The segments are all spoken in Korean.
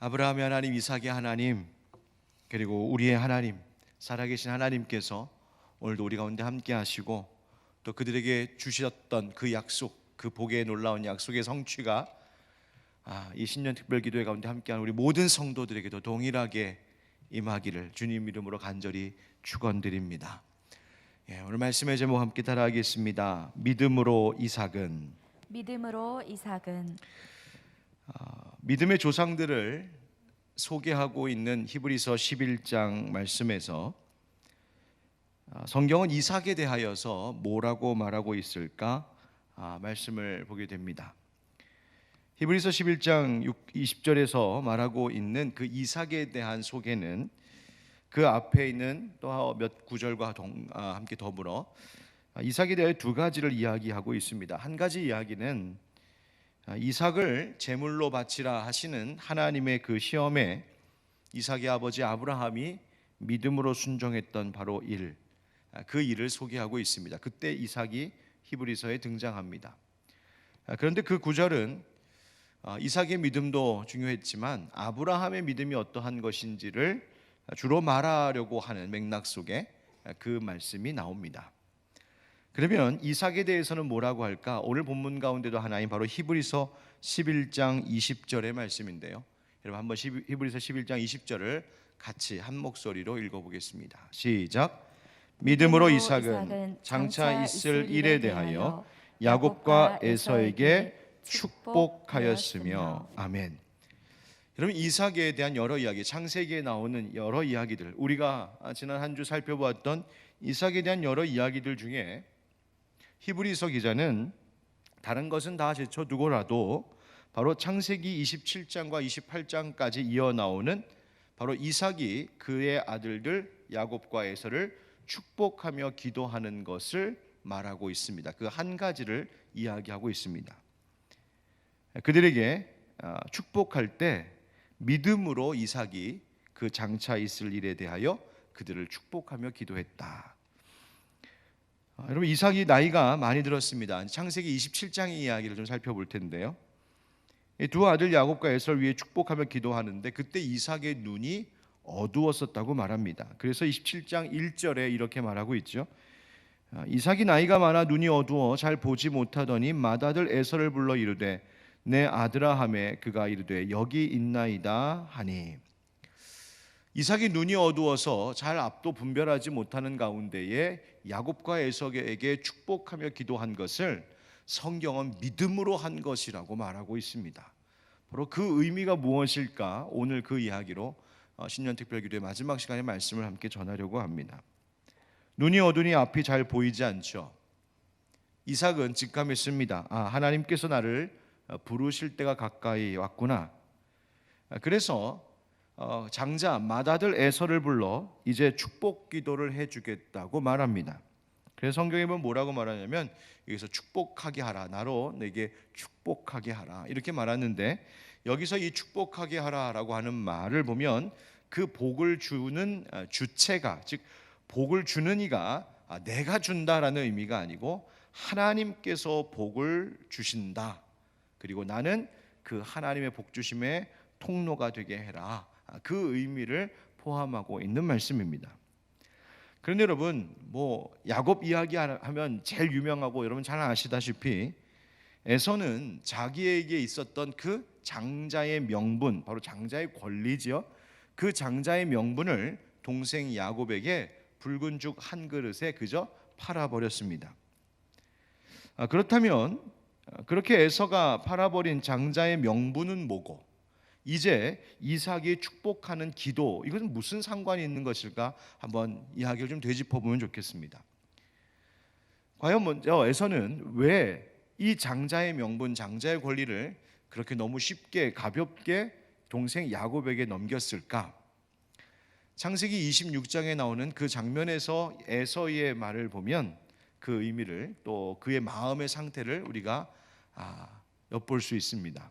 아브라함의 하나님, 이삭의 하나님, 그리고 우리의 하나님, 살아계신 하나님께서 오늘도 우리 가운데 함께 하시고 또 그들에게 주셨던 그 약속, 그 복의 놀라운 약속의 성취가 이 신년 특별기도회 가운데 함께하는 우리 모든 성도들에게도 동일하게 임하기를 주님 이름으로 간절히 축원드립니다. 오늘 말씀의 제목 함께 따라하겠습니다. 믿음으로 이삭은. 믿음으로 이삭은. 믿음의 조상들을 소개하고 있는 히브리서 11장 말씀에서 성경은 이삭에 대하여서 뭐라고 말하고 있을까 말씀을 보게 됩니다. 히브리서 11장 20절에서 말하고 있는 그 이삭에 대한 소개는 그 앞에 있는 또 몇 구절과 함께 더불어 이삭에 대해 두 가지를 이야기하고 있습니다. 한 가지 이야기는 이삭을 제물로 바치라 하시는 하나님의 그 시험에 이삭의 아버지 아브라함이 믿음으로 순종했던 바로 그 일을 소개하고 있습니다. 그때 이삭이 히브리서에 등장합니다. 그런데 그 구절은 이삭의 믿음도 중요했지만 아브라함의 믿음이 어떠한 것인지를 주로 말하려고 하는 맥락 속에 그 말씀이 나옵니다. 그러면 이삭에 대해서는 뭐라고 할까? 오늘 본문 가운데도 하나인 바로 히브리서 11장 20절의 말씀인데요. 여러분 한번 히브리서 11장 20절을 같이 한 목소리로 읽어보겠습니다. 시작. 믿음으로 이삭은 장차 있을 일에 대하여 야곱과 에서에게 축복하였으며. 아멘. 여러분 이삭에 대한 여러 이야기, 창세기에 나오는 여러 이야기들, 우리가 지난 한 주 살펴보았던 이삭에 대한 여러 이야기들 중에 히브리서 기자는 다른 것은 다 제쳐두고라도 바로 창세기 27장과 28장까지 이어나오는 바로 이삭이 그의 아들들 야곱과 에서를 축복하며 기도하는 것을 말하고 있습니다. 그 한 가지를 이야기하고 있습니다. 그들에게 축복할 때 믿음으로 이삭이 그 장차 있을 일에 대하여 그들을 축복하며 기도했다. 여러분 이삭이 나이가 많이 들었습니다. 창세기 27장의 이야기를 좀 살펴볼 텐데요. 두 아들 야곱과 에서를 위해 축복하며 기도하는데 그때 이삭의 눈이 어두웠었다고 말합니다. 그래서 27장 1절에 이렇게 말하고 있죠. 이삭이 나이가 많아 눈이 어두워 잘 보지 못하더니 맏아들 에서를 불러 이르되 내 아들아 하매 그가 이르되 여기 있나이다 하니. 이삭이 눈이 어두워서 잘 앞도 분별하지 못하는 가운데에 야곱과 에서에게 축복하며 기도한 것을 성경은 믿음으로 한 것이라고 말하고 있습니다. 바로 그 의미가 무엇일까? 오늘 그 이야기로 신년 특별기도의 마지막 시간에 말씀을 함께 전하려고 합니다. 눈이 어두니 앞이 잘 보이지 않죠. 이삭은 직감했습니다. 하나님께서 나를 부르실 때가 가까이 왔구나. 그래서 장자 맏아들 에서를 불러 이제 축복 기도를 해주겠다고 말합니다. 그래서 성경에 보면 뭐라고 말하냐면 여기서 축복하게 하라, 나로 내게 축복하게 하라 이렇게 말하는데 여기서 이 축복하게 하라라고 하는 말을 보면 그 복을 주는 주체가, 즉 복을 주는 이가 내가 준다라는 의미가 아니고 하나님께서 복을 주신다. 그리고 나는 그 하나님의 복 주심의 통로가 되게 해라. 그 의미를 포함하고 있는 말씀입니다. 그런데 여러분 야곱 이야기하면 제일 유명하고 여러분 잘 아시다시피 에서는 자기에게 있었던 그 장자의 명분, 바로 장자의 권리지요. 그 장자의 명분을 동생 야곱에게 붉은 죽 한 그릇에 그저 팔아버렸습니다. 그렇다면 그렇게 에서가 팔아버린 장자의 명분은 뭐고 이제 이삭이 축복하는 기도, 이것은 무슨 상관이 있는 것일까? 한번 이야기를 좀 되짚어보면 좋겠습니다. 과연 먼저 에서는 왜 이 장자의 명분, 장자의 권리를 그렇게 너무 쉽게 가볍게 동생 야곱에게 넘겼을까? 창세기 26장에 나오는 그 장면에서 에서의 말을 보면 그 의미를 또 그의 마음의 상태를 우리가 엿볼 수 있습니다.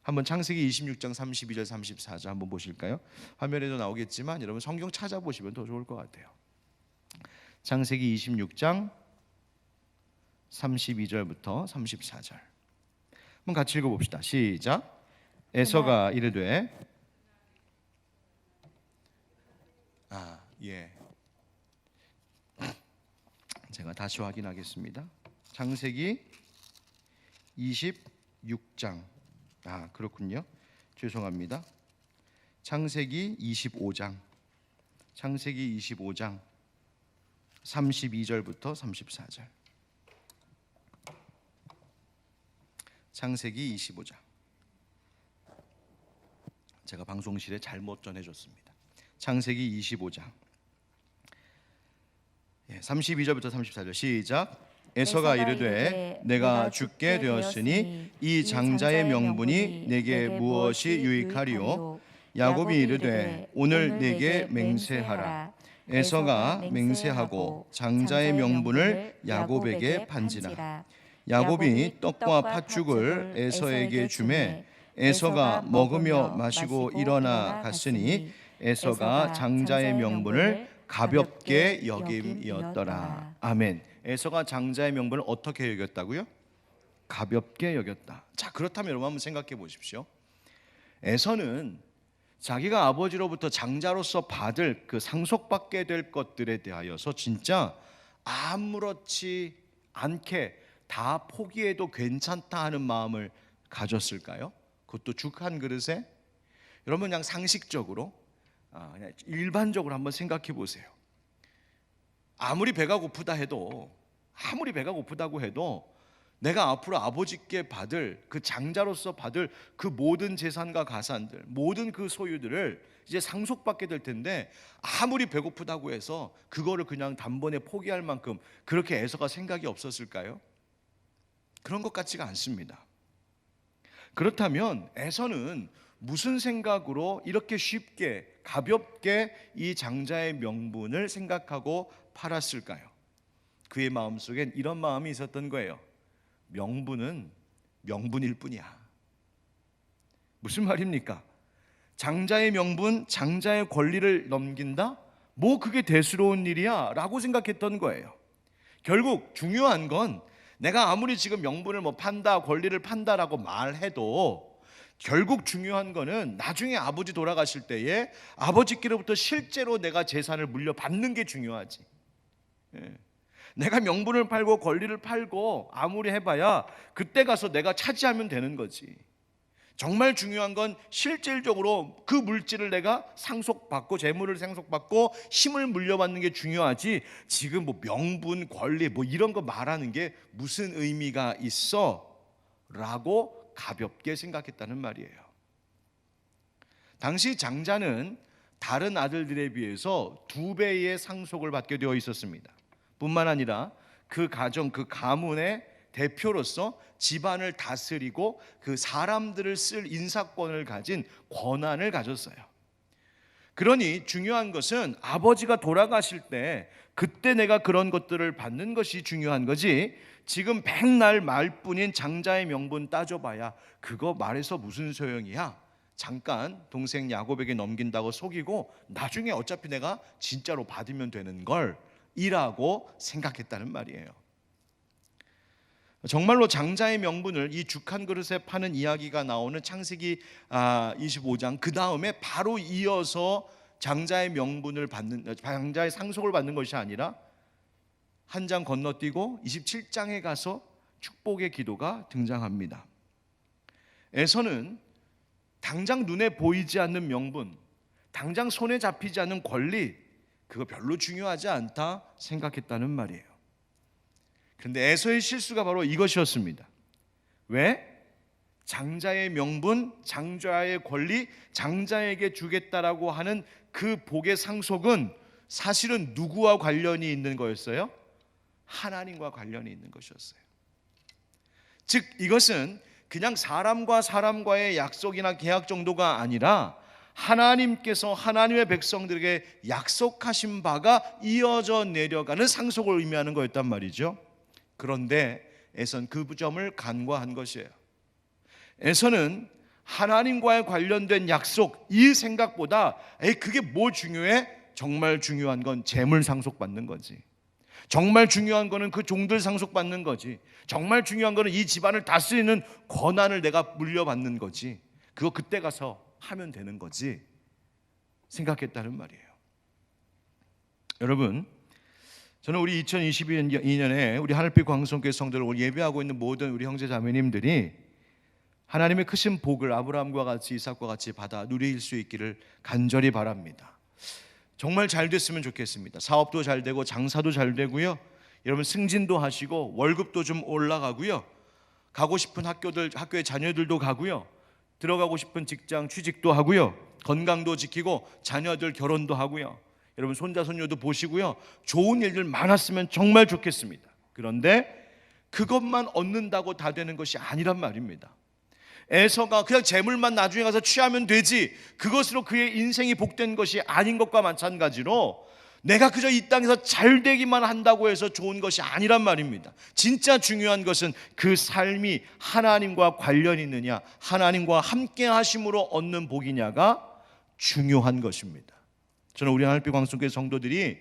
한번 창세기 26장 32절 34절 한번 보실까요? 화면에도 나오겠지만 여러분 성경 찾아보시면 더 좋을 것 같아요. 창세기 26장 32절부터 34절 한번 같이 읽어봅시다. 시작. 에서가 이르되 예. 제가 다시 확인하겠습니다. 창세기 26장. 아, 그렇군요. 죄송합니다. 창세기 25장. 창세기 25장 32절부터 34절. 창세기 25장. 제가 방송실에 잘못 전해줬습니다. 창세기 25장 32절부터 34절 시작. 에서가 이르되 내가 죽게 되었으니 이 장자의 명분이 내게 무엇이 유익하리요? 야곱이 이르되 오늘 내게 맹세하라. 에서가 맹세하고 장자의 명분을 야곱에게 판지라. 야곱이 떡과 팥죽을 에서에게 주매 에서가 먹으며 마시고 일어나 갔으니 에서가 장자의 명분을 가볍게 여김이었더라. 아멘. 에서가 장자의 명분을 어떻게 여겼다고요? 가볍게 여겼다. 자, 그렇다면 여러분 한번 생각해 보십시오. 에서는 자기가 아버지로부터 장자로서 받을 그 상속받게 될 것들에 대하여서 진짜 아무렇지 않게 다 포기해도 괜찮다 하는 마음을 가졌을까요? 그것도 죽 한 그릇에? 여러분 그냥 상식적으로 그냥 일반적으로 한번 생각해 보세요. 아무리 배가 고프다고 해도 내가 앞으로 아버지께 받을 그 장자로서 받을 그 모든 재산과 가산들, 모든 그 소유들을 이제 상속받게 될 텐데 아무리 배고프다고 해서 그거를 그냥 단번에 포기할 만큼 그렇게 에서가 생각이 없었을까요? 그런 것 같지가 않습니다. 그렇다면 에서는 무슨 생각으로 이렇게 쉽게 가볍게 이 장자의 명분을 생각하고 팔았을까요? 그의 마음속엔 이런 마음이 있었던 거예요. 명분은 명분일 뿐이야. 무슨 말입니까? 장자의 명분, 장자의 권리를 넘긴다? 뭐 그게 대수로운 일이야 라고 생각했던 거예요. 결국 중요한 건 내가 아무리 지금 명분을 뭐 판다, 권리를 판다라고 말해도 결국 중요한 거는 나중에 아버지 돌아가실 때에 아버지께로부터 실제로 내가 재산을 물려받는 게 중요하지. 내가 명분을 팔고 권리를 팔고 아무리 해봐야 그때 가서 내가 차지하면 되는 거지. 정말 중요한 건 실질적으로 그 물질을 내가 상속받고 재물을 상속받고 힘을 물려받는 게 중요하지. 지금 뭐 명분, 권리 뭐 이런 거 말하는 게 무슨 의미가 있어? 라고 가볍게 생각했다는 말이에요. 당시 장자는 다른 아들들에 비해서 2배의 상속을 받게 되어 있었습니다. 뿐만 아니라 그 가정, 그 가문의 대표로서 집안을 다스리고 그 사람들을 쓸 인사권을 가진 권한을 가졌어요. 그러니 중요한 것은 아버지가 돌아가실 때 그때 내가 그런 것들을 받는 것이 중요한 거지, 지금 백날 말뿐인 장자의 명분 따져봐야 그거 말해서 무슨 소용이야. 잠깐 동생 야곱에게 넘긴다고 속이고 나중에 어차피 내가 진짜로 받으면 되는 걸 이라고 생각했다는 말이에요. 정말로 장자의 명분을 이 죽 한 그릇에 파는 이야기가 나오는 창세기 25장 그 다음에 바로 이어서 장자의 명분을 받는, 장자의 상속을 받는 것이 아니라 한 장 건너뛰고 27장에 가서 축복의 기도가 등장합니다. 에서는 당장 눈에 보이지 않는 명분, 당장 손에 잡히지 않는 권리, 그거 별로 중요하지 않다 생각했다는 말이에요. 그런데 에서의 실수가 바로 이것이었습니다. 왜? 장자의 명분, 장자의 권리, 장자에게 주겠다라고 하는 그 복의 상속은 사실은 누구와 관련이 있는 거였어요? 하나님과 관련이 있는 것이었어요. 즉 이것은 그냥 사람과 사람과의 약속이나 계약 정도가 아니라 하나님께서 하나님의 백성들에게 약속하신 바가 이어져 내려가는 상속을 의미하는 거였단 말이죠. 그런데 에서는 그 점을 간과한 것이에요. 에서는 하나님과의 관련된 약속, 이 생각보다 그게 뭐 중요해? 정말 중요한 건 재물 상속받는 거지. 정말 중요한 거는 그 종들 상속받는 거지. 정말 중요한 거는 이 집안을 다스리는 권한을 내가 물려받는 거지. 그거 그때 가서 하면 되는 거지 생각했다는 말이에요. 여러분, 저는 우리 2022년에 우리 하늘빛 광성교회 성도를 오늘 예배하고 있는 모든 우리 형제 자매님들이 하나님의 크신 복을 아브라함과 같이 이삭과 같이 받아 누릴 수 있기를 간절히 바랍니다. 정말 잘 됐으면 좋겠습니다. 사업도 잘 되고 장사도 잘 되고요, 여러분 승진도 하시고 월급도 좀 올라가고요, 가고 싶은 학교에 자녀들도 가고요, 들어가고 싶은 직장 취직도 하고요, 건강도 지키고 자녀들 결혼도 하고요, 여러분 손자 손녀도 보시고요, 좋은 일들 많았으면 정말 좋겠습니다. 그런데 그것만 얻는다고 다 되는 것이 아니란 말입니다. 에서가 그냥 재물만 나중에 가서 취하면 되지, 그것으로 그의 인생이 복된 것이 아닌 것과 마찬가지로 내가 그저 이 땅에서 잘 되기만 한다고 해서 좋은 것이 아니란 말입니다. 진짜 중요한 것은 그 삶이 하나님과 관련이 있느냐, 하나님과 함께 하심으로 얻는 복이냐가 중요한 것입니다. 저는 우리 하늘빛 광성교회 성도들이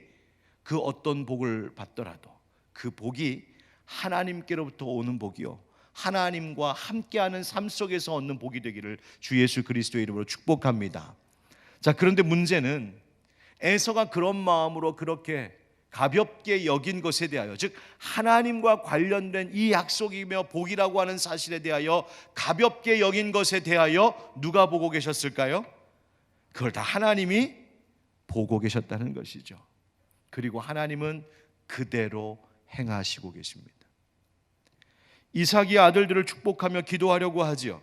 그 어떤 복을 받더라도 그 복이 하나님께로부터 오는 복이요, 하나님과 함께하는 삶 속에서 얻는 복이 되기를 주 예수 그리스도의 이름으로 축복합니다. 자, 그런데 문제는 에서가 그런 마음으로 그렇게 가볍게 여긴 것에 대하여, 즉 하나님과 관련된 이 약속이며 복이라고 하는 사실에 대하여 가볍게 여긴 것에 대하여 누가 보고 계셨을까요? 그걸 다 하나님이 보고 계셨다는 것이죠. 그리고 하나님은 그대로 행하시고 계십니다. 이삭이 아들들을 축복하며 기도하려고 하지요.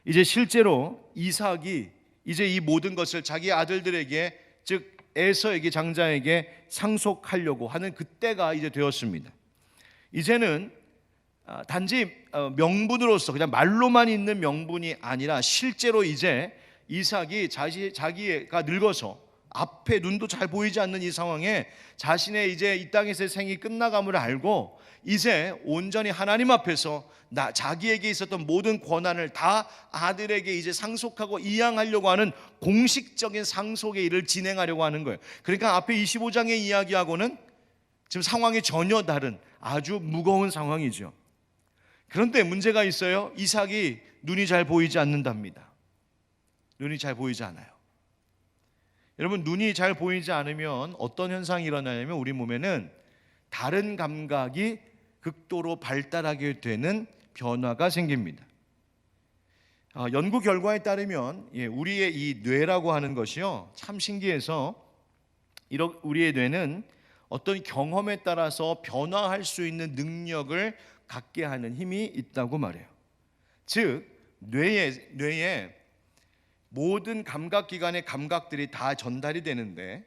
이제 실제로 이삭이 이제 이 모든 것을 자기 아들들에게, 즉 에서에게, 장자에게 상속하려고 하는 그때가 이제 되었습니다. 이제는 단지 명분으로서 그냥 말로만 있는 명분이 아니라 실제로 이제 이삭이 자기가 늙어서 앞에 눈도 잘 보이지 않는 이 상황에 자신의 이제 이 땅에서의 생이 끝나감을 알고 이제 온전히 하나님 앞에서 자기에게 있었던 모든 권한을 다 아들에게 이제 상속하고 이양하려고 하는 공식적인 상속의 일을 진행하려고 하는 거예요. 그러니까 앞에 25장의 이야기하고는 지금 상황이 전혀 다른 아주 무거운 상황이죠. 그런데 문제가 있어요. 이삭이 눈이 잘 보이지 않는답니다. 눈이 잘 보이지 않아요. 여러분, 눈이 잘 보이지 않으면 어떤 현상이 일어나냐면 우리 몸에는 다른 감각이 극도로 발달하게 되는 변화가 생깁니다. 연구 결과에 따르면 우리의 이 뇌라고 하는 것이요, 참 신기해서 우리의 뇌는 어떤 경험에 따라서 변화할 수 있는 능력을 갖게 하는 힘이 있다고 말해요. 즉 뇌에 모든 감각기관의 감각들이 다 전달이 되는데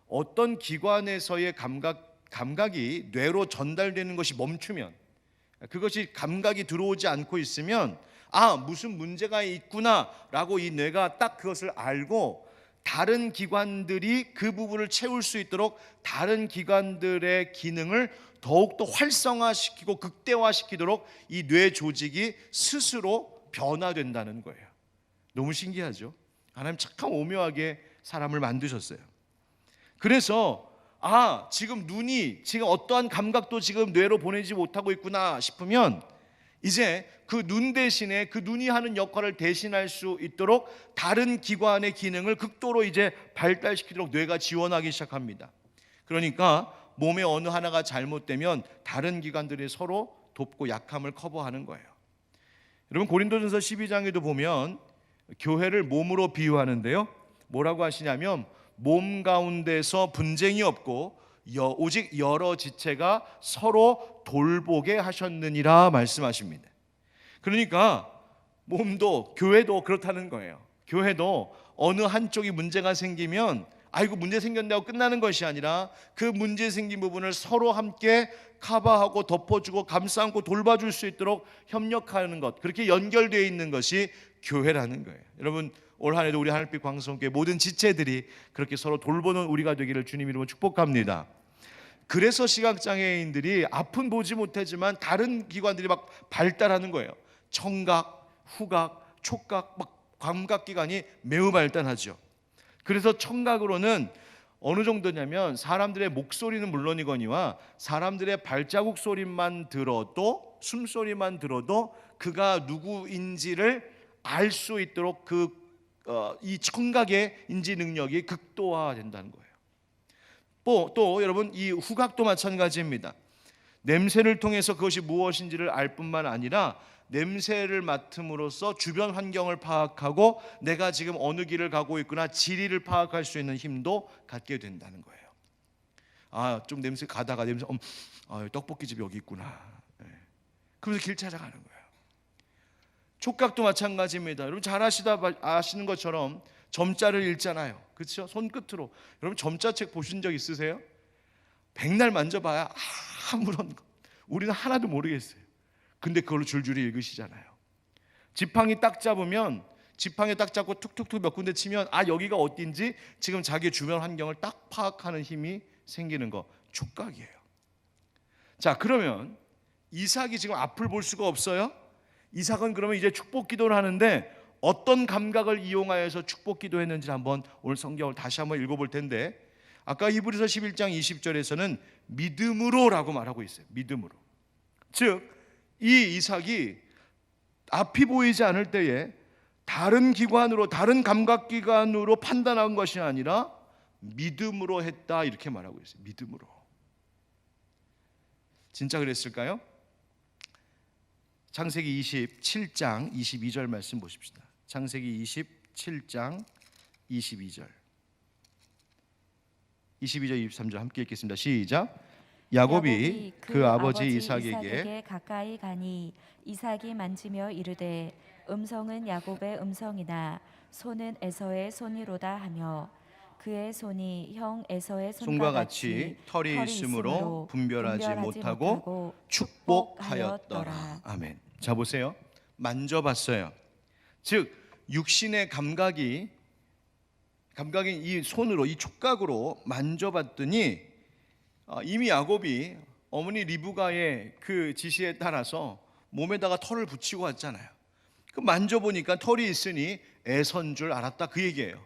어떤 기관에서의 감각이 뇌로 전달되는 것이 멈추면, 그것이 감각이 들어오지 않고 있으면 무슨 문제가 있구나 라고 이 뇌가 딱 그것을 알고 다른 기관들이 그 부분을 채울 수 있도록 다른 기관들의 기능을 더욱더 활성화시키고 극대화시키도록 이 뇌 조직이 스스로 변화된다는 거예요. 너무 신기하죠? 하나님 참 오묘하게 사람을 만드셨어요. 그래서 지금 눈이, 지금 어떠한 감각도 지금 뇌로 보내지 못하고 있구나 싶으면 이제 그 눈 대신에 그 눈이 하는 역할을 대신할 수 있도록 다른 기관의 기능을 극도로 이제 발달시키도록 뇌가 지원하기 시작합니다. 그러니까 몸의 어느 하나가 잘못되면 다른 기관들이 서로 돕고 약함을 커버하는 거예요. 여러분, 고린도전서 12장에도 보면 교회를 몸으로 비유하는데요, 뭐라고 하시냐면 몸 가운데서 분쟁이 없고 오직 여러 지체가 서로 돌보게 하셨느니라 말씀하십니다. 그러니까 몸도, 교회도 그렇다는 거예요. 교회도 어느 한쪽이 문제가 생기면 아이고 문제 생겼다고 끝나는 것이 아니라 그 문제 생긴 부분을 서로 함께 커버하고 덮어주고 감싸안고 돌봐줄 수 있도록 협력하는 것, 그렇게 연결되어 있는 것이 교회라는 거예요. 여러분, 올 한 해도 우리 하늘빛 광성교회 모든 지체들이 그렇게 서로 돌보는 우리가 되기를 주님 이름으로 축복합니다. 그래서 시각장애인들이 앞은 보지 못하지만 다른 기관들이 막 발달하는 거예요. 청각, 후각, 촉각, 막 감각기관이 매우 발달하죠. 그래서 청각으로는 어느 정도냐면 사람들의 목소리는 물론이거니와 사람들의 발자국 소리만 들어도, 숨소리만 들어도 그가 누구인지를 알 수 있도록 이 청각의 인지 능력이 극도화된다는 거예요. 또 여러분 이 후각도 마찬가지입니다. 냄새를 통해서 그것이 무엇인지를 알 뿐만 아니라 냄새를 맡음으로써 주변 환경을 파악하고 내가 지금 어느 길을 가고 있구나 지리를 파악할 수 있는 힘도 갖게 된다는 거예요. 좀 냄새 가다가 냄새 떡볶이집 여기 있구나. 그러면서 길 찾아가는 거예요. 촉각도 마찬가지입니다. 여러분 잘 아시는 것처럼 점자를 읽잖아요. 그렇죠? 손끝으로. 여러분 점자책 보신 적 있으세요? 백날 만져봐야 아무런 우리는 하나도 모르겠어요. 근데 그걸로 줄줄이 읽으시잖아요. 지팡이 딱 잡으면 지팡이 딱 잡고 툭툭툭 몇 군데 치면 여기가 어딘지 지금 자기 주변 환경을 딱 파악하는 힘이 생기는 거 촉각이에요. 자, 그러면 이삭이 지금 앞을 볼 수가 없어요. 이삭은 그러면 이제 축복 기도를 하는데 어떤 감각을 이용하여서 축복 기도했는지 한번 오늘 성경을 다시 한번 읽어볼 텐데, 아까 히브리서 11장 20절에서는 믿음으로라고 말하고 있어요. 믿음으로. 즉 이 이삭이 앞이 보이지 않을 때에 다른 기관으로, 다른 감각기관으로 판단한 것이 아니라 믿음으로 했다, 이렇게 말하고 있어요. 믿음으로. 진짜 그랬을까요? 창세기 27장 22절 말씀 보십시다. 창세기 27장 22절 23절 함께 읽겠습니다. 시작. 야곱이 그 아버지 이삭에게 가까이 가니 이삭이 만지며 이르되 음성은 야곱의 음성이나 손은 에서의 손이로다 하며 그의 손이 형 에서의 손과 같이 털이 있으므로 분별하지 못하고 축복하였더라. 아멘. 자, 보세요. 만져봤어요. 즉 육신의 감각인 이 손으로, 이 촉각으로 만져봤더니 이미 야곱이 어머니 리브가의 그 지시에 따라서 몸에다가 털을 붙이고 왔잖아요. 그 만져보니까 털이 있으니 에서인 줄 알았다, 그 얘기예요.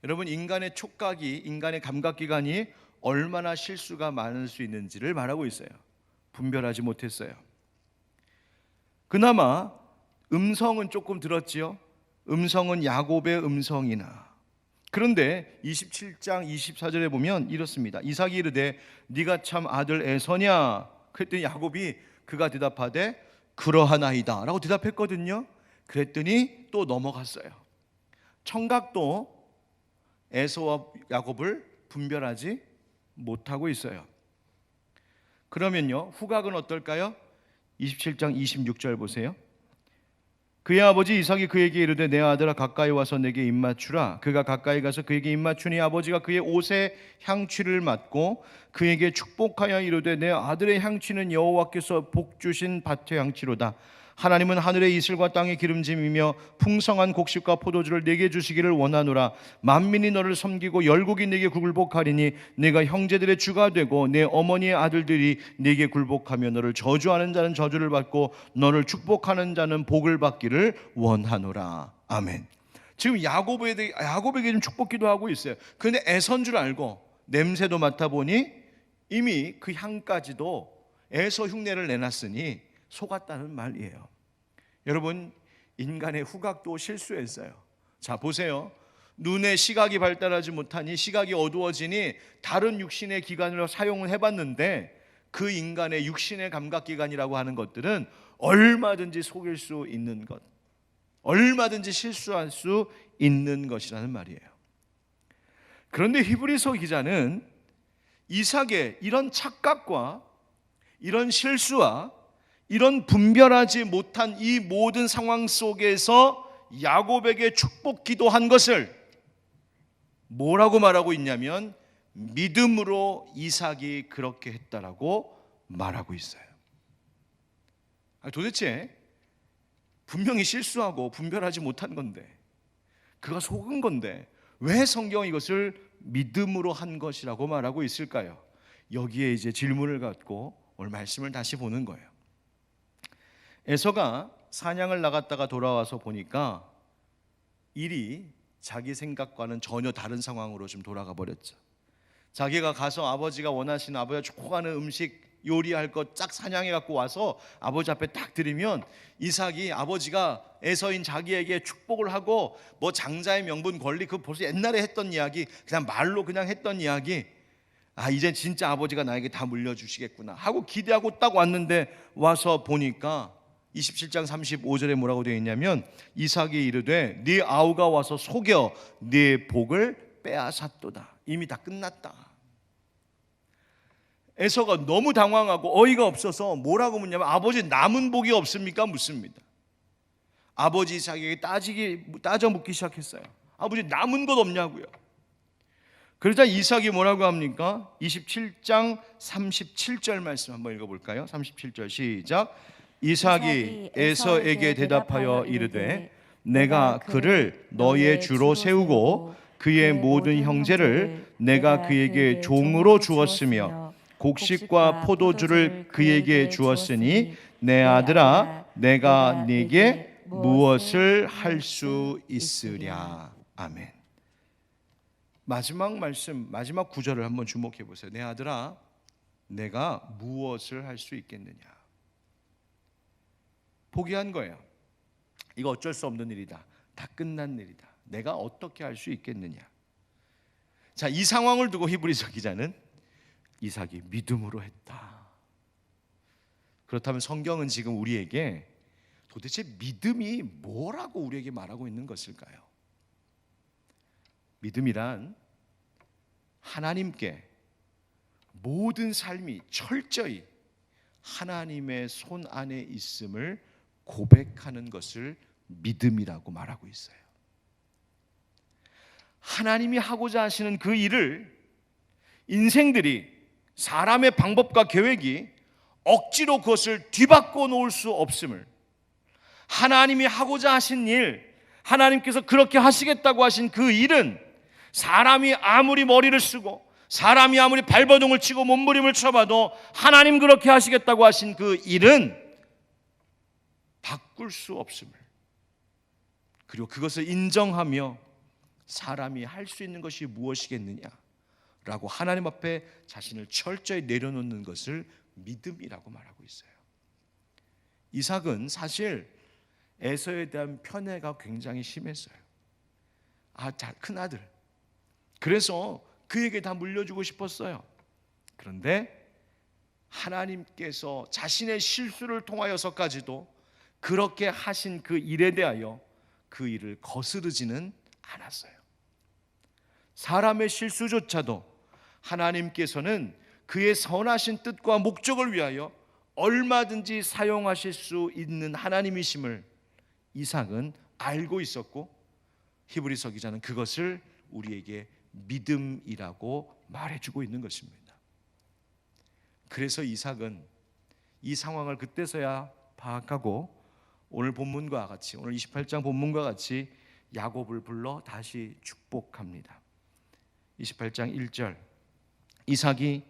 여러분, 인간의 촉각이, 인간의 감각기관이 얼마나 실수가 많을 수 있는지를 말하고 있어요. 분별하지 못했어요. 그나마 음성은 조금 들었지요. 음성은 야곱의 음성이나. 그런데 27장 24절에 보면 이렇습니다. 이삭이 이르되 네가 참 아들 에서냐? 그랬더니 야곱이 그가 대답하되 그러하나이다 라고 대답했거든요. 그랬더니 또 넘어갔어요. 청각도 에서와 야곱을 분별하지 못하고 있어요. 그러면요, 후각은 어떨까요? 27장 26절 보세요. 그의 아버지 이삭이 그에게 이르되 내 아들아 가까이 와서 내게 입맞추라. 그가 가까이 가서 그에게 입맞추니 아버지가 그의 옷에 향취를 맡고 그에게 축복하여 이르되 내 아들의 향취는 여호와께서 복 주신 밭의 향취로다. 하나님은 하늘의 이슬과 땅의 기름짐이며 풍성한 곡식과 포도주를 내게 주시기를 원하노라. 만민이 너를 섬기고 열국이 내게 굴복하리니 내가 형제들의 주가 되고 내 어머니의 아들들이 내게 굴복하며 너를 저주하는 자는 저주를 받고 너를 축복하는 자는 복을 받기를 원하노라. 아멘. 지금 야곱에게 좀 축복 기도하고 있어요. 그런데 에서인 줄 알고 냄새도 맡아보니 이미 그 향까지도 에서 흉내를 내놨으니 속았다는 말이에요. 여러분, 인간의 후각도 실수했어요. 자, 보세요. 눈의 시각이 발달하지 못하니 시각이 어두워지니 다른 육신의 기관을 사용을 해봤는데 그 인간의 육신의 감각기관이라고 하는 것들은 얼마든지 속일 수 있는 것, 얼마든지 실수할 수 있는 것이라는 말이에요. 그런데 히브리서 기자는 이삭의 이런 착각과 이런 실수와 이런 분별하지 못한 이 모든 상황 속에서 야곱에게 축복 기도한 것을 뭐라고 말하고 있냐면 믿음으로 이삭이 그렇게 했다라고 말하고 있어요. 도대체 분명히 실수하고 분별하지 못한 건데, 그가 속은 건데 왜 성경이 이것을 믿음으로 한 것이라고 말하고 있을까요? 여기에 이제 질문을 갖고 오늘 말씀을 다시 보는 거예요. 에서가 사냥을 나갔다가 돌아와서 보니까 일이 자기 생각과는 전혀 다른 상황으로 좀 돌아가 버렸죠. 자기가 가서 아버지가 원하시는, 아버지가 좋아하는 음식 요리할 것 쫙 사냥해 갖고 와서 아버지 앞에 딱 드리면 이삭이 아버지가 에서인 자기에게 축복을 하고 뭐 장자의 명분 권리, 그 벌써 옛날에 했던 이야기, 그냥 말로 그냥 했던 이야기, 이젠 진짜 아버지가 나에게 다 물려주시겠구나 하고 기대하고 딱 왔는데 와서 보니까 27장 35절에 뭐라고 되어 있냐면 이삭이 이르되 네 아우가 와서 속여 네 복을 빼앗았도다. 이미 다 끝났다. 에서가 너무 당황하고 어이가 없어서 뭐라고 묻냐면 아버지 남은 복이 없습니까? 묻습니다. 아버지 이삭에게 따져 묻기 시작했어요. 아버지 남은 것 없냐고요. 그러자 이삭이 뭐라고 합니까? 27장 37절 말씀 한번 읽어볼까요? 37절 시작. 이삭이 에서에게 대답하여 이르되 내가 그를 너의 주로 세우고 그의 모든 형제를 내가 그에게 종으로 주었으며 곡식과 포도주를 그에게 주었으니 내 아들아 내가 네게 무엇을 할 수 있으랴. 아멘. 마지막 말씀, 마지막 구절을 한번 주목해 보세요. 내 아들아 내가 무엇을 할 수 있겠느냐. 포기한 거예요. 이거 어쩔 수 없는 일이다. 다 끝난 일이다. 내가 어떻게 할 수 있겠느냐. 자, 이 상황을 두고 히브리서 기자는 이삭이 믿음으로 했다. 그렇다면 성경은 지금 우리에게 도대체 믿음이 뭐라고 우리에게 말하고 있는 것일까요? 믿음이란 하나님께 모든 삶이 철저히 하나님의 손 안에 있음을 고백하는 것을 믿음이라고 말하고 있어요. 하나님이 하고자 하시는 그 일을 인생들이 사람의 방법과 계획이 억지로 그것을 뒤바꿔 놓을 수 없음을, 하나님이 하고자 하신 일, 하나님께서 그렇게 하시겠다고 하신 그 일은 사람이 아무리 머리를 쓰고 사람이 아무리 발버둥을 치고 몸부림을 쳐봐도 하나님 그렇게 하시겠다고 하신 그 일은 바꿀 수 없음을, 그리고 그것을 인정하며 사람이 할 수 있는 것이 무엇이겠느냐라고 하나님 앞에 자신을 철저히 내려놓는 것을 믿음이라고 말하고 있어요. 이삭은 사실 에서에 대한 편애가 굉장히 심했어요. 큰아들, 그래서 그에게 다 물려주고 싶었어요. 그런데 하나님께서 자신의 실수를 통하여서까지도 그렇게 하신 그 일에 대하여 그 일을 거스르지는 않았어요. 사람의 실수조차도 하나님께서는 그의 선하신 뜻과 목적을 위하여 얼마든지 사용하실 수 있는 하나님이심을 이삭은 알고 있었고, 히브리서 기자는 그것을 우리에게 믿음이라고 말해주고 있는 것입니다. 그래서 이삭은 이 상황을 그때서야 파악하고 오늘 본문과 같이, 오늘 28장 본문과 같이 야곱을 불러 다시 축복합니다. 28장 1절, 이삭이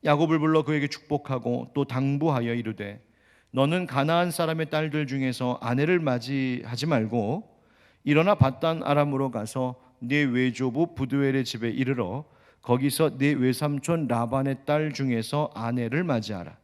야곱을 불러 그에게 축복하고 또 당부하여 이르되 너는 가나안 사람의 딸들 중에서 아내를 맞이하지 말고 일어나 밧단 아람으로 가서 네 외조부 부두엘의 집에 이르러 거기서 네 외삼촌 라반의 딸 중에서 아내를 맞이하라.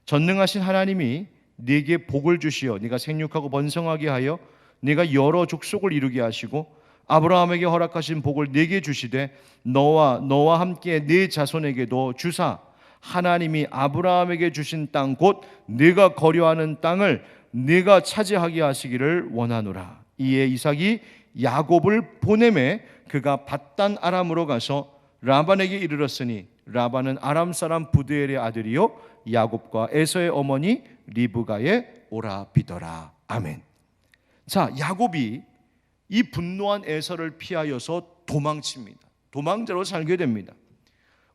전능하신 하나님이 네게 복을 주시어 네가 생육하고 번성하게 하여 네가 여러 족속을 이루게 하시고 아브라함에게 허락하신 복을 네게 주시되 너와 함께 네 자손에게도 주사 하나님이 아브라함에게 주신 땅 곧 네가 거류하는 땅을 네가 차지하게 하시기를 원하노라. 이에 이삭이 야곱을 보내매 그가 밧단 아람으로 가서 라반에게 이르렀으니 라반은 아람 사람 부드엘의 아들이요 야곱과 에서의 어머니 리브가의 오라비더라. 아멘. 자, 야곱이 이 분노한 에서를 피하여서 도망칩니다. 도망자로 살게 됩니다.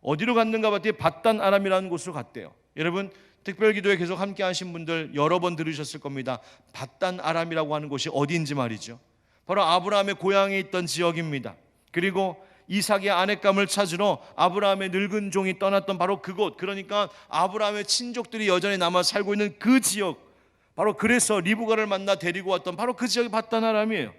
어디로 갔는가 봤더니 밧단 아람이라는 곳으로 갔대요. 여러분, 특별기도에 계속 함께 하신 분들 여러 번 들으셨을 겁니다. 밧단 아람이라고 하는 곳이 어디인지 말이죠. 바로 아브라함의 고향에 있던 지역입니다. 그리고 이삭의 아내감을 찾으러 아브라함의 늙은 종이 떠났던 바로 그곳, 그러니까 아브라함의 친족들이 여전히 남아 살고 있는 그 지역, 바로 그래서 리브가를 만나 데리고 왔던 바로 그 지역이 밧단 아람이에요.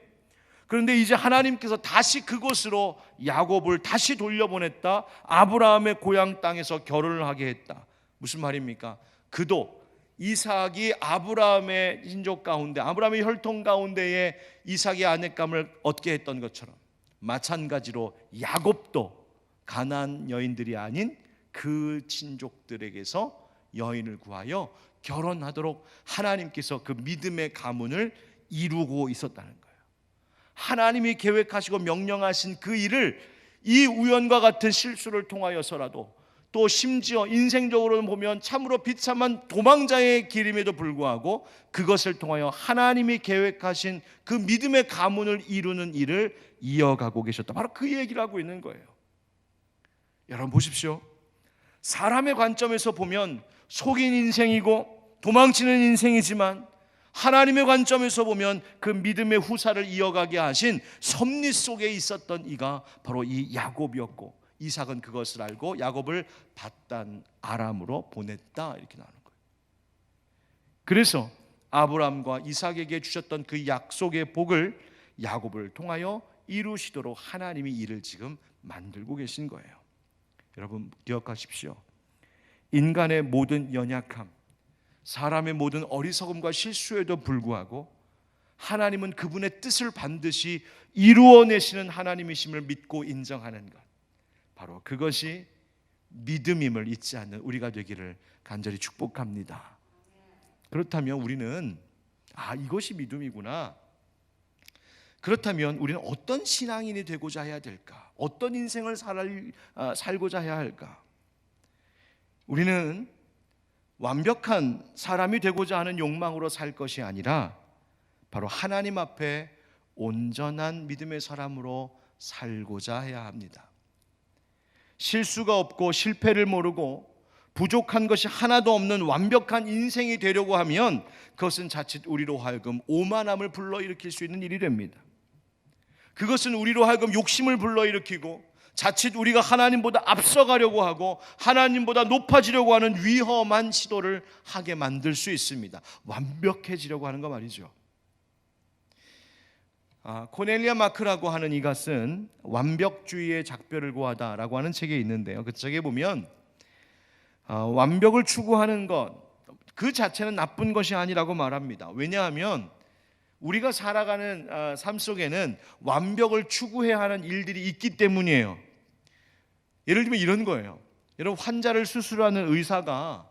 그런데 이제 하나님께서 다시 그곳으로 야곱을 다시 돌려보냈다. 아브라함의 고향 땅에서 결혼을 하게 했다. 무슨 말입니까? 그도 이삭이 아브라함의 친족 가운데, 아브라함의 혈통 가운데에 이삭의 아내감을 얻게 했던 것처럼 마찬가지로 야곱도 가나안 여인들이 아닌 그 친족들에게서 여인을 구하여 결혼하도록 하나님께서 그 믿음의 가문을 이루고 있었다는 거예요. 하나님이 계획하시고 명령하신 그 일을 이 우연과 같은 실수를 통하여서라도, 또 심지어 인생적으로 보면 참으로 비참한 도망자의 길임에도 불구하고 그것을 통하여 하나님이 계획하신 그 믿음의 가문을 이루는 일을 이어가고 계셨다. 바로 그 얘기를 하고 있는 거예요. 여러분 보십시오. 사람의 관점에서 보면 속인 인생이고 도망치는 인생이지만, 하나님의 관점에서 보면 그 믿음의 후사를 이어가게 하신 섭리 속에 있었던 이가 바로 이 야곱이었고, 이삭은 그것을 알고 야곱을 밧단 아람으로 보냈다, 이렇게 나오는 거예요. 그래서 아브라함과 이삭에게 주셨던 그 약속의 복을 야곱을 통하여 이루시도록 하나님이 이를 지금 만들고 계신 거예요. 여러분 기억하십시오. 인간의 모든 연약함, 사람의 모든 어리석음과 실수에도 불구하고 하나님은 그분의 뜻을 반드시 이루어내시는 하나님이심을 믿고 인정하는 것, 바로 그것이 믿음임을 잊지 않는 우리가 되기를 간절히 축복합니다. 그렇다면 우리는 이것이 믿음이구나. 그렇다면 우리는 어떤 신앙인이 되고자 해야 될까? 어떤 인생을 살고자 해야 할까? 우리는 완벽한 사람이 되고자 하는 욕망으로 살 것이 아니라 바로 하나님 앞에 온전한 믿음의 사람으로 살고자 해야 합니다. 실수가 없고 실패를 모르고 부족한 것이 하나도 없는 완벽한 인생이 되려고 하면 그것은 자칫 우리로 하여금 오만함을 불러일으킬 수 있는 일이 됩니다. 그것은 우리로 하여금 욕심을 불러일으키고 자칫 우리가 하나님보다 앞서가려고 하고 하나님보다 높아지려고 하는 위험한 시도를 하게 만들 수 있습니다. 완벽해지려고 하는 거 말이죠. 코넬리아 마크라고 하는 이가 쓴 완벽주의의 작별을 고하다라고 하는 책에 있는데요, 그 책에 보면 완벽을 추구하는 것 그 자체는 나쁜 것이 아니라고 말합니다. 왜냐하면 우리가 살아가는 삶 속에는 완벽을 추구해야 하는 일들이 있기 때문이에요. 예를 들면 이런 거예요. 여러분, 환자를 수술하는 의사가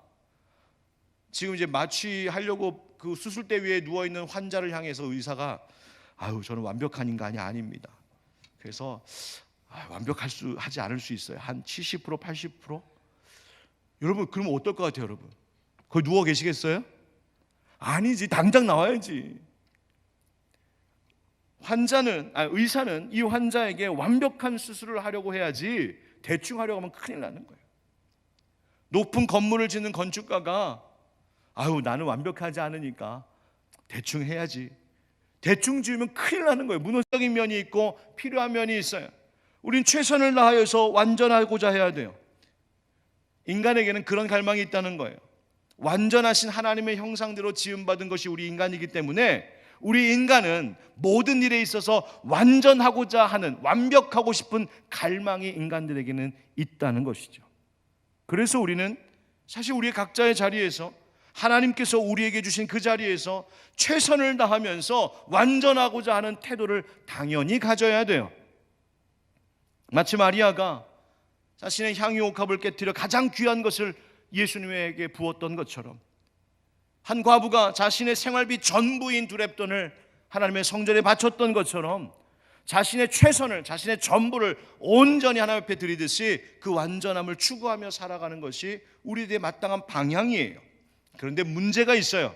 지금 이제 마취하려고 그 수술대 위에 누워 있는 환자를 향해서 의사가 저는 완벽한 인간이 아닙니다. 그래서 하지 않을 수 있어요. 한 70%, 80%? 여러분, 그러면 어떨 것 같아요, 여러분? 거기 누워 계시겠어요? 아니지, 당장 나와야지. 의사는 이 환자에게 완벽한 수술을 하려고 해야지 대충 하려고 하면 큰일 나는 거예요. 높은 건물을 짓는 건축가가 나는 완벽하지 않으니까 대충 해야지. 대충 지으면 큰일 나는 거예요. 문화적인 면이 있고 필요한 면이 있어요. 우린 최선을 다하여서 완전하고자 해야 돼요. 인간에게는 그런 갈망이 있다는 거예요. 완전하신 하나님의 형상대로 지음받은 것이 우리 인간이기 때문에 우리 인간은 모든 일에 있어서 완전하고자 하는, 완벽하고 싶은 갈망이 인간들에게는 있다는 것이죠. 그래서 우리는 사실 우리 각자의 자리에서, 하나님께서 우리에게 주신 그 자리에서 최선을 다하면서 완전하고자 하는 태도를 당연히 가져야 돼요. 마치 마리아가 자신의 향유옥합을 깨뜨려 가장 귀한 것을 예수님에게 부었던 것처럼, 한 과부가 자신의 생활비 전부인 두렙돈을 하나님의 성전에 바쳤던 것처럼 자신의 최선을, 자신의 전부를 온전히 하나님 앞에 드리듯이 그 완전함을 추구하며 살아가는 것이 우리들의 마땅한 방향이에요. 그런데 문제가 있어요.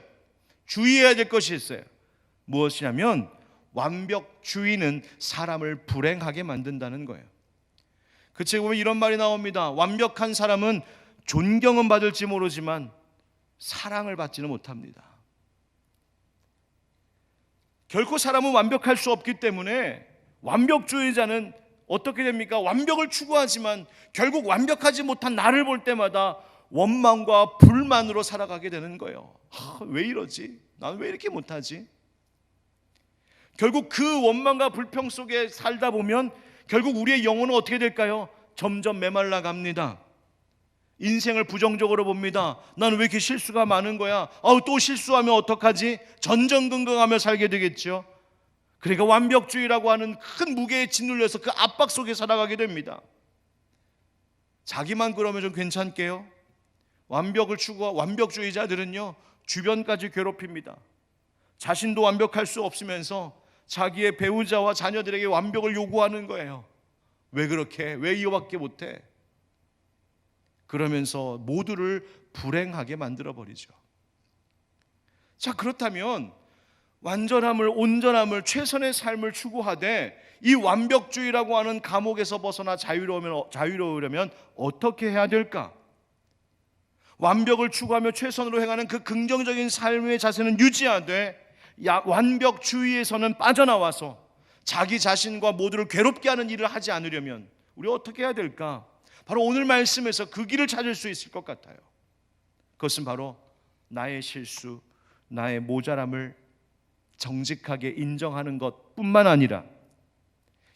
주의해야 될 것이 있어요. 무엇이냐면 완벽주의는 사람을 불행하게 만든다는 거예요. 그 책에 보면 이런 말이 나옵니다. 완벽한 사람은 존경은 받을지 모르지만 사랑을 받지는 못합니다. 결코 사람은 완벽할 수 없기 때문에 완벽주의자는 어떻게 됩니까? 완벽을 추구하지만 결국 완벽하지 못한 나를 볼 때마다 원망과 불만으로 살아가게 되는 거예요. 왜 이러지? 난 왜 이렇게 못하지? 결국 그 원망과 불평 속에 살다 보면 결국 우리의 영혼은 어떻게 될까요? 점점 메말라 갑니다. 인생을 부정적으로 봅니다. 나는 왜 이렇게 실수가 많은 거야? 또 실수하면 어떡하지? 전전긍긍하며 살게 되겠죠. 그러니까 완벽주의라고 하는 큰 무게에 짓눌려서 그 압박 속에 살아가게 됩니다. 자기만 그러면 좀 괜찮게요? 완벽을 추구한 완벽주의자들은요, 주변까지 괴롭힙니다. 자신도 완벽할 수 없으면서 자기의 배우자와 자녀들에게 완벽을 요구하는 거예요. 왜 그렇게? 왜 이거밖에 못해? 그러면서 모두를 불행하게 만들어버리죠. 자, 그렇다면 완전함을, 온전함을, 최선의 삶을 추구하되 이 완벽주의라고 하는 감옥에서 벗어나 자유로우려면 어떻게 해야 될까? 완벽을 추구하며 최선으로 행하는 그 긍정적인 삶의 자세는 유지하되 완벽주의에서는 빠져나와서 자기 자신과 모두를 괴롭게 하는 일을 하지 않으려면 우리 어떻게 해야 될까? 바로 오늘 말씀에서 그 길을 찾을 수 있을 것 같아요. 그것은 바로 나의 실수, 나의 모자람을 정직하게 인정하는 것뿐만 아니라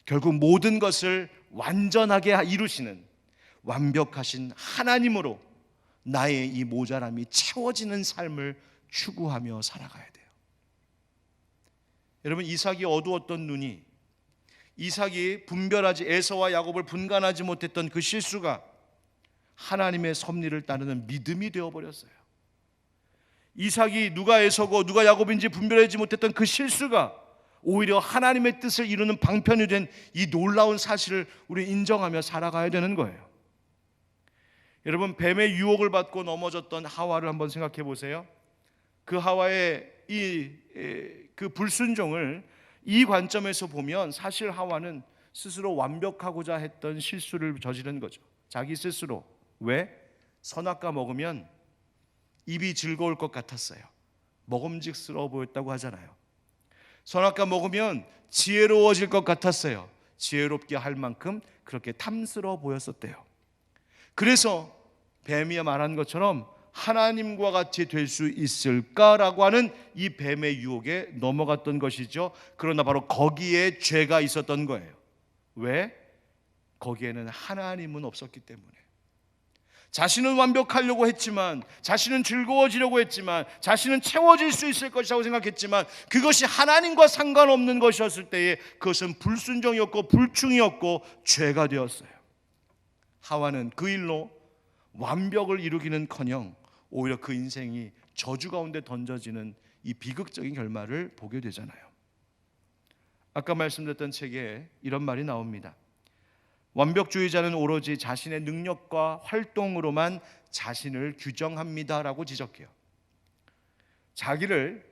결국 모든 것을 완전하게 이루시는 완벽하신 하나님으로 나의 이 모자람이 채워지는 삶을 추구하며 살아가야 돼요. 여러분, 이삭이 어두웠던 눈이, 이삭이 분별하지, 에서와 야곱을 분간하지 못했던 그 실수가 하나님의 섭리를 따르는 믿음이 되어버렸어요. 이삭이 누가 에서고 누가 야곱인지 분별하지 못했던 그 실수가 오히려 하나님의 뜻을 이루는 방편이 된 이 놀라운 사실을 우리 인정하며 살아가야 되는 거예요. 여러분, 뱀의 유혹을 받고 넘어졌던 하와를 한번 생각해 보세요. 그 하와의 그 불순종을 이 관점에서 보면 사실 하와는 스스로 완벽하고자 했던 실수를 저지른 거죠. 자기 스스로. 왜? 선악과 먹으면 입이 즐거울 것 같았어요. 먹음직스러워 보였다고 하잖아요. 선악과 먹으면 지혜로워질 것 같았어요. 지혜롭게 할 만큼 그렇게 탐스러워 보였었대요. 그래서 뱀이 말한 것처럼 하나님과 같이 될 수 있을까라고 하는 이 뱀의 유혹에 넘어갔던 것이죠. 그러나 바로 거기에 죄가 있었던 거예요. 왜? 거기에는 하나님은 없었기 때문에. 자신은 완벽하려고 했지만, 자신은 즐거워지려고 했지만, 자신은 채워질 수 있을 것이라고 생각했지만 그것이 하나님과 상관없는 것이었을 때에 그것은 불순종이었고 불충이었고 죄가 되었어요. 하와는 그 일로 완벽을 이루기는커녕 오히려 그 인생이 저주 가운데 던져지는 이 비극적인 결말을 보게 되잖아요. 아까 말씀드렸던 책에 이런 말이 나옵니다. 완벽주의자는 오로지 자신의 능력과 활동으로만 자신을 규정합니다라고 지적해요. 자기를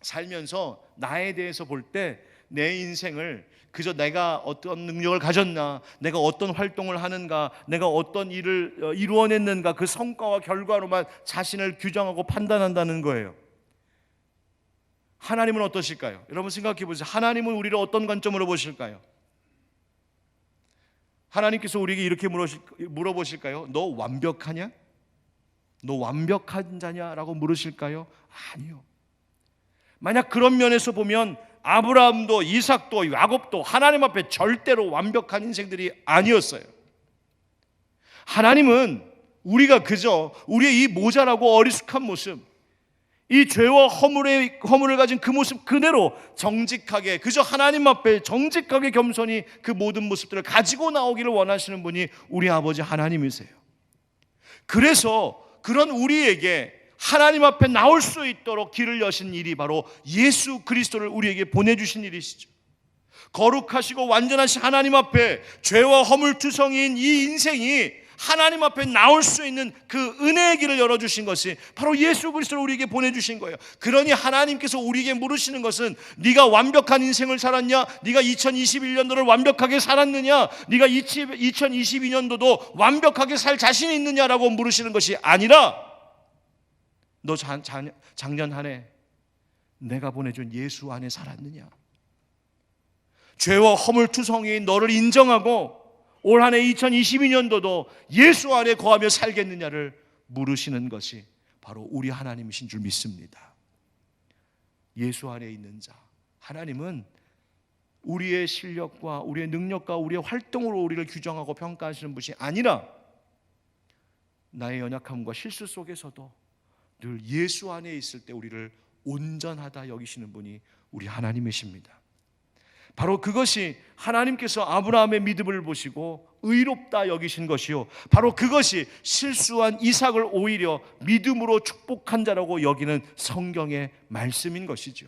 살면서 나에 대해서 볼 때 내 인생을 그저 내가 어떤 능력을 가졌나, 내가 어떤 활동을 하는가, 내가 어떤 일을 이루어냈는가, 그 성과와 결과로만 자신을 규정하고 판단한다는 거예요. 하나님은 어떠실까요? 여러분 생각해 보세요. 하나님은 우리를 어떤 관점으로 보실까요? 하나님께서 우리에게 이렇게 물어보실까요? 너 완벽하냐? 너 완벽한 자냐라고 물으실까요? 아니요. 만약 그런 면에서 보면 아브라함도 이삭도 야곱도 하나님 앞에 절대로 완벽한 인생들이 아니었어요. 하나님은 우리가 그저 우리의 이 모자라고 어리숙한 모습, 이 죄와 허물을 가진 그 모습 그대로 정직하게, 그저 하나님 앞에 정직하게 겸손히 그 모든 모습들을 가지고 나오기를 원하시는 분이 우리 아버지 하나님이세요. 그래서 그런 우리에게 하나님 앞에 나올 수 있도록 길을 여신 일이 바로 예수 그리스도를 우리에게 보내주신 일이시죠. 거룩하시고 완전하신 하나님 앞에 죄와 허물투성이인 이 인생이 하나님 앞에 나올 수 있는 그 은혜의 길을 열어주신 것이 바로 예수 그리스도를 우리에게 보내주신 거예요. 그러니 하나님께서 우리에게 물으시는 것은 네가 완벽한 인생을 살았냐? 네가 2021년도를 완벽하게 살았느냐? 네가 2022년도도 완벽하게 살 자신이 있느냐라고 물으시는 것이 아니라 너 작년 한 해 내가 보내준 예수 안에 살았느냐? 죄와 허물투성이인 너를 인정하고 올 한 해 2022년도도 예수 안에 거하며 살겠느냐를 물으시는 것이 바로 우리 하나님이신 줄 믿습니다. 예수 안에 있는 자, 하나님은 우리의 실력과 우리의 능력과 우리의 활동으로 우리를 규정하고 평가하시는 분이 아니라 나의 연약함과 실수 속에서도 늘 예수 안에 있을 때 우리를 온전하다 여기시는 분이 우리 하나님이십니다. 바로 그것이 하나님께서 아브라함의 믿음을 보시고 의롭다 여기신 것이요, 바로 그것이 실수한 이삭을 오히려 믿음으로 축복한 자라고 여기는 성경의 말씀인 것이죠.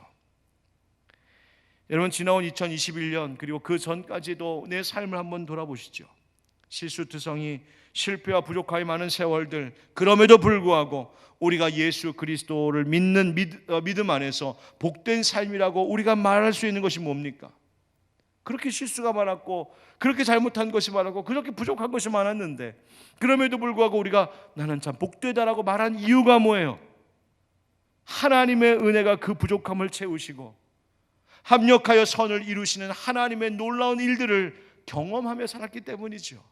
여러분, 지나온 2021년 그리고 그 전까지도 내 삶을 한번 돌아보시죠. 실수투성이, 실패와 부족함이 많은 세월들, 그럼에도 불구하고 우리가 예수 그리스도를 믿는 믿음 안에서 복된 삶이라고 우리가 말할 수 있는 것이 뭡니까? 그렇게 실수가 많았고, 그렇게 잘못한 것이 많았고, 그렇게 부족한 것이 많았는데, 그럼에도 불구하고 우리가 나는 참 복되다라고 말한 이유가 뭐예요? 하나님의 은혜가 그 부족함을 채우시고 합력하여 선을 이루시는 하나님의 놀라운 일들을 경험하며 살았기 때문이죠.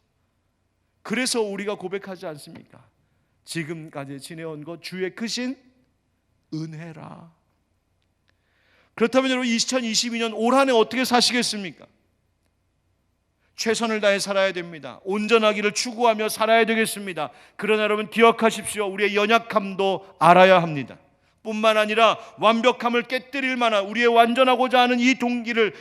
그래서 우리가 고백하지 않습니까? 지금까지 지내온 것 주의 크신 은혜라. 그렇다면 여러분, 2022년 올 한 해 어떻게 사시겠습니까? 최선을 다해 살아야 됩니다. 온전하기를 추구하며 살아야 되겠습니다. 그러나 여러분 기억하십시오. 우리의 연약함도 알아야 합니다. 뿐만 아니라 완벽함을 깨뜨릴 만한 우리의 완전하고자 하는 이 동기를,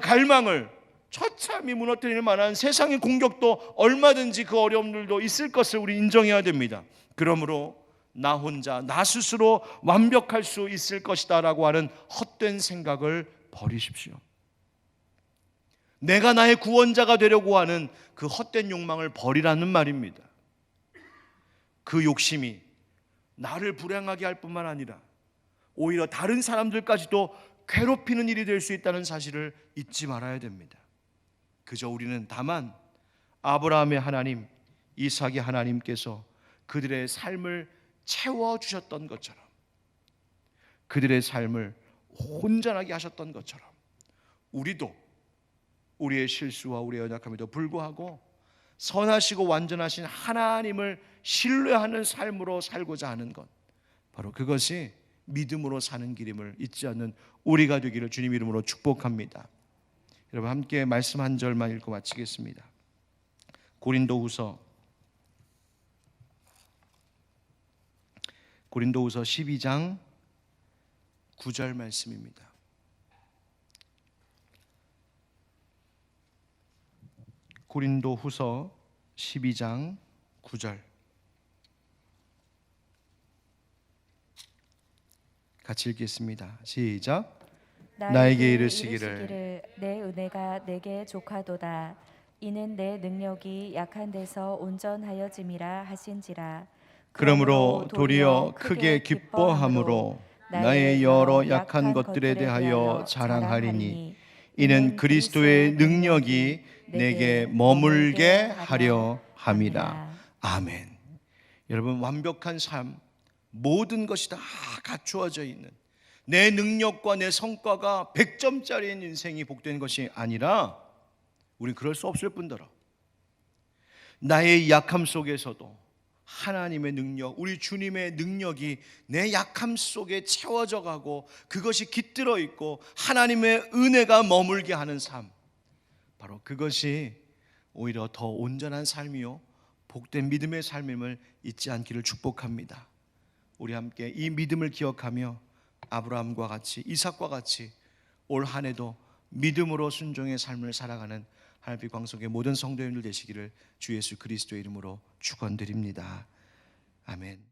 갈망을 처참히 무너뜨릴 만한 세상의 공격도 얼마든지 그 어려움들도 있을 것을 우리 인정해야 됩니다. 그러므로 나 혼자, 나 스스로 완벽할 수 있을 것이다 라고 하는 헛된 생각을 버리십시오. 내가 나의 구원자가 되려고 하는 그 헛된 욕망을 버리라는 말입니다. 그 욕심이 나를 불행하게 할 뿐만 아니라 오히려 다른 사람들까지도 괴롭히는 일이 될 수 있다는 사실을 잊지 말아야 됩니다. 그저 우리는 다만 아브라함의 하나님, 이삭의 하나님께서 그들의 삶을 채워주셨던 것처럼, 그들의 삶을 온전하게 하셨던 것처럼 우리도 우리의 실수와 우리의 연약함에도 불구하고 선하시고 완전하신 하나님을 신뢰하는 삶으로 살고자 하는 것, 바로 그것이 믿음으로 사는 길임을 잊지 않는 우리가 되기를 주님 이름으로 축복합니다. 여러분, 함께 말씀 한 절만 읽고 마치겠습니다. 고린도후서 12장 9절 말씀입니다. 고린도후서 12장 9절 같이 읽겠습니다. 시작. 나에게 이르시기를 내 은혜가 내게 족하도다. 이는 내 능력이 약한 데서 온전하여짐이라 하신지라. 그러므로 도리어 크게 기뻐함으로 나의 여러 약한 것들에 대하여 자랑하리니 이는 그리스도의 능력이 내게 머물게 하려 함이라. 아멘. 여러분, 완벽한 삶, 모든 것이 다 갖추어져 있는 내 능력과 내 성과가 100점짜리인 인생이 복된 것이 아니라, 우리는 그럴 수 없을 뿐더러 나의 약함 속에서도 하나님의 능력, 우리 주님의 능력이 내 약함 속에 채워져 가고 그것이 깃들어 있고 하나님의 은혜가 머물게 하는 삶, 바로 그것이 오히려 더 온전한 삶이요 복된 믿음의 삶임을 잊지 않기를 축복합니다. 우리 함께 이 믿음을 기억하며 아브라함과 같이, 이삭과 같이 올 한 해도 믿음으로 순종의 삶을 살아가는 하늘빛 광석의 모든 성도님들 되시기를 주 예수 그리스도의 이름으로 축원드립니다. 아멘.